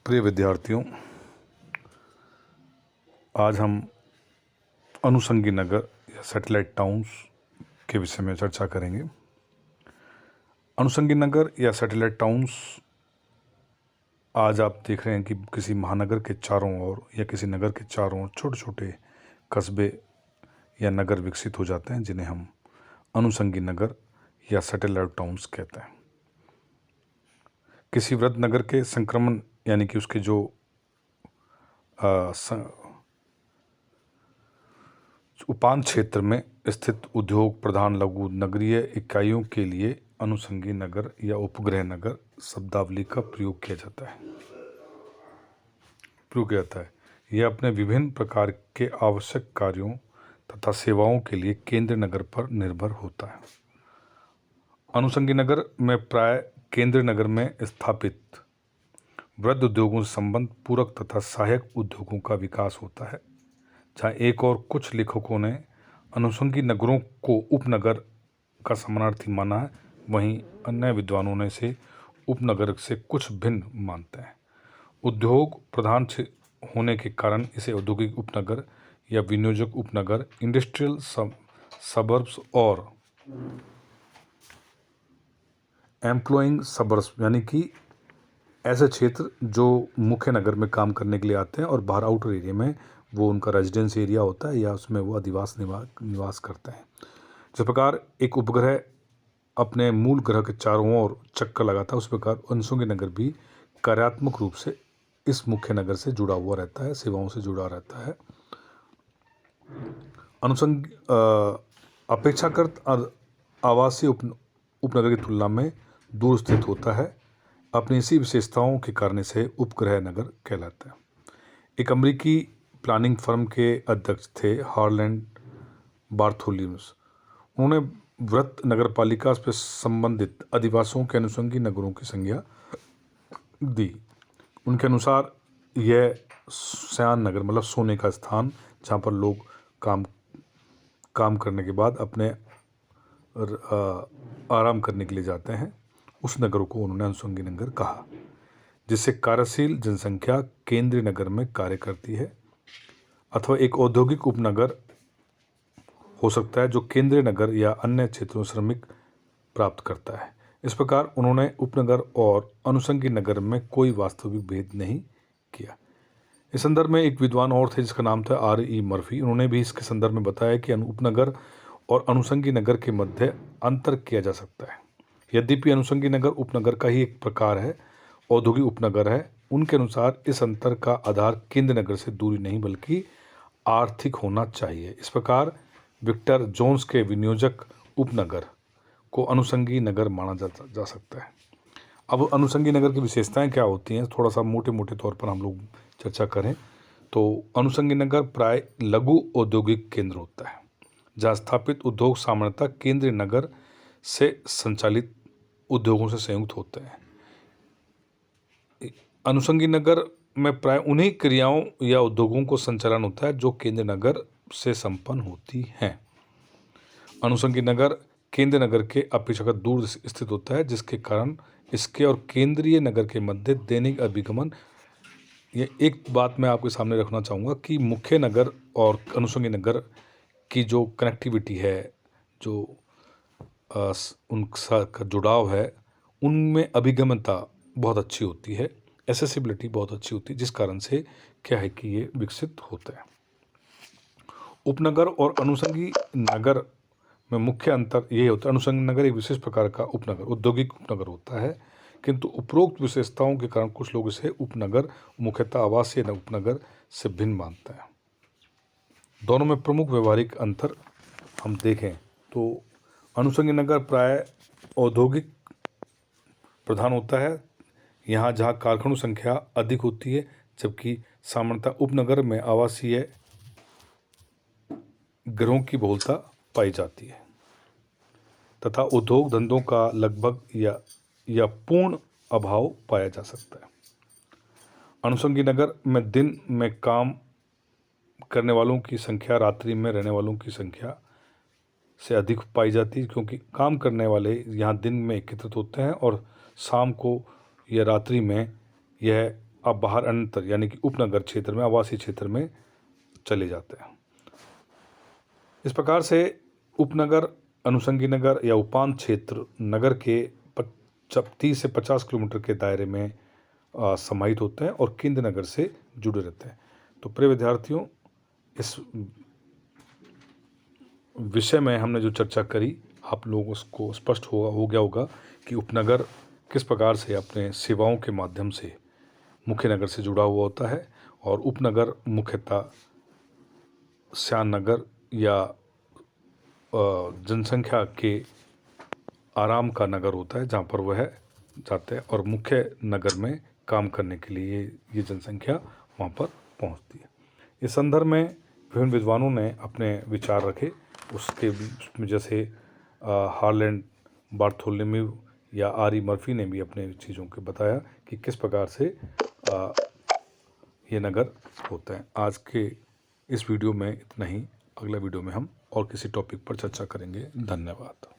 प्रिय विद्यार्थियों, आज हम अनुषंगी नगर या सैटेलाइट टाउन्स के विषय में चर्चा करेंगे। अनुषंगी नगर या सैटेलाइट टाउन्स आज आप देख रहे हैं कि किसी महानगर के चारों ओर या किसी नगर के चारों ओर छोटे छोटे कस्बे या नगर विकसित हो जाते हैं, जिन्हें हम अनुषंगी नगर या सैटेलाइट टाउन्स कहते हैं। किसी वृहद नगर के संक्रमण यानी कि उसके जो उपांत क्षेत्र में स्थित उद्योग प्रधान लघु नगरीय इकाइयों के लिए अनुषंगी नगर या उपग्रह नगर शब्दावली का प्रयोग किया जाता है। यह अपने विभिन्न प्रकार के आवश्यक कार्यों तथा सेवाओं के लिए केंद्र नगर पर निर्भर होता है। अनुषंगी नगर में प्राय केंद्र नगर में स्थापित वृहद उद्योगों से संबंध पूरक तथा सहायक उद्योगों का विकास होता है। जहाँ एक और कुछ लेखकों ने अनुषंगी नगरों को उपनगर का समानार्थी माना है, वहीं अन्य विद्वानों ने इसे उपनगर से कुछ भिन्न मानते हैं। उद्योग प्रधान होने के कारण इसे औद्योगिक उपनगर या विनियोजक उपनगर, इंडस्ट्रियल सबर्ब्स और एम्प्लॉइंग सबर्ब्स यानी कि ऐसे क्षेत्र जो मुख्य नगर में काम करने के लिए आते हैं और बाहर आउटर एरिया में वो उनका रेजिडेंस एरिया होता है या उसमें वो निवास करते हैं। जिस प्रकार एक उपग्रह अपने मूल ग्रह के चारों ओर चक्कर लगाता है, उस प्रकार अनुषंगी नगर भी कार्यात्मक रूप से इस मुख्य नगर से जुड़ा हुआ रहता है, सेवाओं से जुड़ा रहता है। अनुषंगी अपेक्षाकृत आवासीय उपनगर की तुलना में दूर स्थित होता है। अपनी इसी विशेषताओं के कारण इसे उपग्रह नगर कहलाता है। एक अमेरिकी प्लानिंग फर्म के अध्यक्ष थे हार्लैंड बार्थोलोम्यूस। उन्होंने वृहद नगरपालिका से संबंधित अधिवासियों के अनुषंगी नगरों की संज्ञा दी। उनके अनुसार यह शयन नगर मतलब सोने का स्थान, जहाँ पर लोग काम करने के बाद अपने आराम करने के लिए जाते हैं, उस नगर को उन्होंने अनुषंगी नगर कहा। जिससे कार्यशील जनसंख्या केंद्रीय नगर में कार्य करती है, अथवा एक औद्योगिक उपनगर हो सकता है जो केंद्रीय नगर या अन्य क्षेत्रों में श्रमिक प्राप्त करता है। इस प्रकार उन्होंने उपनगर और अनुषंगी नगर में कोई वास्तविक भेद नहीं किया। इस संदर्भ में एक विद्वान और थे जिसका नाम था R.E. मर्फी। उन्होंने भी इसके संदर्भ में बताया कि उपनगर और अनुषंगी नगर के मध्य अंतर किया जा सकता है। यद्यपि अनुषंगी नगर उपनगर का ही एक प्रकार है, औद्योगिक उपनगर है। उनके अनुसार इस अंतर का आधार केंद्र नगर से दूरी नहीं बल्कि आर्थिक होना चाहिए। इस प्रकार विक्टर जोन्स के विनियोजक उपनगर को अनुषंगी नगर माना जा सकता है। अब अनुषंगी नगर की विशेषताएं क्या होती हैं, थोड़ा सा मोटे मोटे तौर पर हम लोग चर्चा करें तो अनुषंगी नगर प्राय लघु औद्योगिक केंद्र होता है, जहाँ स्थापित उद्योग सामान्यतः केंद्रीय नगर से संचालित उद्योगों से संयुक्त होते हैं। अनुषंगी नगर में प्राय उन्हीं क्रियाओं या उद्योगों को संचालन होता है जो केंद्र नगर से संपन्न होती हैं। अनुषंगी नगर केंद्र नगर के अपेक्षाकृत दूर स्थित होता है, जिसके कारण इसके और केंद्रीय नगर के मध्य दैनिक अभिगमन। ये एक बात मैं आपके सामने रखना चाहूँगा कि मुख्य नगर और अनुषंगी नगर की जो कनेक्टिविटी है, जो उनका जुड़ाव है, उनमें अभिगमनता बहुत अच्छी होती है, एसेसिबिलिटी बहुत अच्छी होती है, जिस कारण से क्या है कि ये विकसित होते हैं। उपनगर और अनुषंगी नगर में मुख्य अंतर ये होता है, अनुषंगी नगर एक विशेष प्रकार का उपनगर, औद्योगिक उपनगर होता है, किंतु उपरोक्त विशेषताओं के कारण कुछ लोग इसे उपनगर, मुख्यतः आवासीय उपनगर से भिन्न मानते हैं। दोनों में प्रमुख व्यवहारिक अंतर हम देखें तो अनुषंगी नगर प्राय औद्योगिक प्रधान होता है, यहाँ जहाँ कारखानों संख्या अधिक होती है, जबकि सामान्यतः उपनगर में आवासीय गृहों की बहुलता पाई जाती है तथा उद्योग धंधों का लगभग या पूर्ण अभाव पाया जा सकता है। अनुषंगी नगर में दिन में काम करने वालों की संख्या रात्रि में रहने वालों की संख्या से अधिक पाई जाती है, क्योंकि काम करने वाले यहाँ दिन में एकत्रित होते हैं और शाम को या रात्रि में यह अब बाहर अन्यत्र यानी कि उपनगर क्षेत्र में, आवासीय क्षेत्र में चले जाते हैं। इस प्रकार से उपनगर, अनुषंगी नगर या उपांत क्षेत्र नगर के 30 से 50 किलोमीटर के दायरे में समाहित होते हैं और केंद्र नगर से जुड़े रहते हैं। तो प्रिय विद्यार्थियों, इस विषय में हमने जो चर्चा करी, आप लोगों को स्पष्ट हो गया होगा कि उपनगर किस प्रकार से अपने सेवाओं के माध्यम से मुख्य नगर से जुड़ा हुआ होता है और उपनगर मुख्यतः श्यान नगर या जनसंख्या के आराम का नगर होता है, जहाँ पर वह जाते हैं और मुख्य नगर में काम करने के लिए ये जनसंख्या वहाँ पर पहुँचती है। इस संदर्भ में विभिन्न विद्वानों ने अपने विचार रखे। उसमें जैसे हार्लैंड बार्थोलोम्यू या आर.ई. मर्फी ने भी अपने चीज़ों को बताया कि किस प्रकार से ये नगर होते हैं। आज के इस वीडियो में इतना ही। अगला वीडियो में हम और किसी टॉपिक पर चर्चा करेंगे। धन्यवाद।